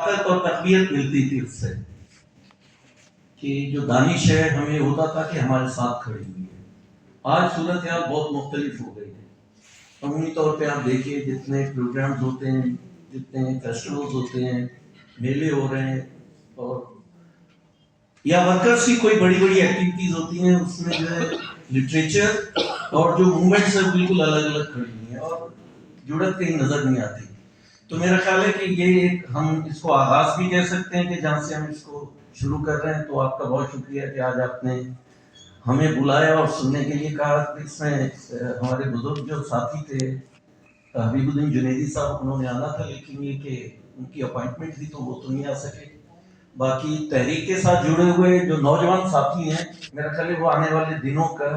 طاقت اور تقویت ملتی تھی اس سے کہ جو دانش ہے ہمیں ہوتا تھا کہ ہمارے ساتھ کھڑی ہوئی ہے. آج صورتحال بہت مختلف ہو گئی ہے. عمومی طور پہ آپ دیکھیے جتنے پروگرامز ہوتے ہیں، جتنے فیسٹیولز ہوتے ہیں، میلے ہو رہے ہیں، اور یا ورکرز کی کوئی بڑی بڑی ایکٹیویٹیز ہوتی ہیں، اس میں جو ہے لٹریچر اور جو موومنٹس ہیں بالکل الگ الگ کھڑی ہوئی ہیں اور جڑت کہیں نظر نہیں آتی. تو میرا خیال ہے کہ یہ ایک ہم اس کو آغاز بھی کہہ سکتے ہیں کہ جہاں سے ہم اس کو شروع کر رہے ہیں. تو آپ کا بہت شکریہ کہ آج آپ نے ہمیں بلایا اور سننے کے لیے کہا. اس میں ہمارے بزرگ جو ساتھی تھے حبیب الدین جنیدی صاحب، انہوں نے آنا تھا لیکن یہ کہ ان کی اپائنٹمنٹ تھی تو وہ تو نہیں آ سکے. باقی تحریک کے ساتھ جڑے ہوئے جو نوجوان ساتھی ہیں، میرا خیال ہے وہ آنے والے دنوں کا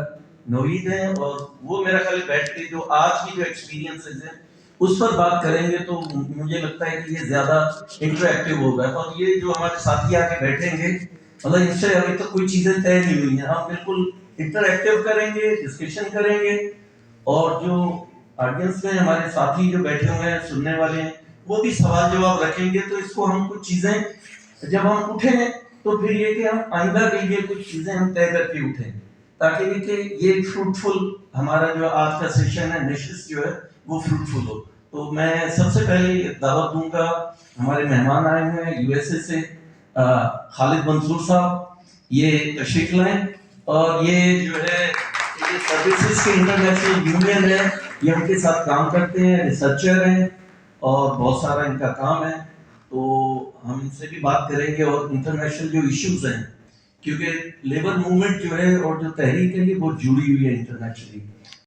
نوید ہیں، اور وہ میرا خیال ہے بیٹھ کے جو آج کی جو ایکسپیرینسز ہیں اس پر بات کریں گے تو مجھے لگتا ہے کہ یہ زیادہ انٹریکٹیو ہوگا. اور یہ جو ہمارے ساتھی آ کے بیٹھیں گے، مطلب اس سے ابھی تک کوئی چیزیں طے نہیں ہوئی ہیں، ہم بالکل انٹریکٹیو کریں گے، ڈسکشن کریں گے، اور جو آڈینس میں ہمارے ساتھی جو بیٹھے ہوئے ہیں سننے والے ہیں وہ بھی سوال جواب رکھیں گے. تو اس کو ہم کچھ چیزیں جب ہم اٹھیں تو پھر یہ کہ ہم آئندہ کے لیے کچھ چیزیں ہم طے کر کے اٹھیں، تاکہ یہ کہ یہ فروٹفل ہمارا جو آج کا سیشن ہے، نشست جو ہے وہ فروٹفل ہو. تو میں سب سے پہلے دعوت دوں گا، ہمارے مہمان آئے ہوئے ہیں یو ایس اے سے، خالد منصور صاحب، یہ تشریف لائیں. اور یہ جو ہے یہ سروسز کے انٹرنیشنل یونین ہے، یہ ان کے ساتھ کام کرتے ہیں، ریسرچر ہیں اور بہت سارا ان کا کام ہے. تو ہم ان سے بھی بات کریں گے اور انٹرنیشنل جو ایشوز ہیں، کیونکہ لیبر موومنٹ جو ہے اور جو تحریک ہے یہ بہت جڑی ہوئی ہے انٹرنیشنلی.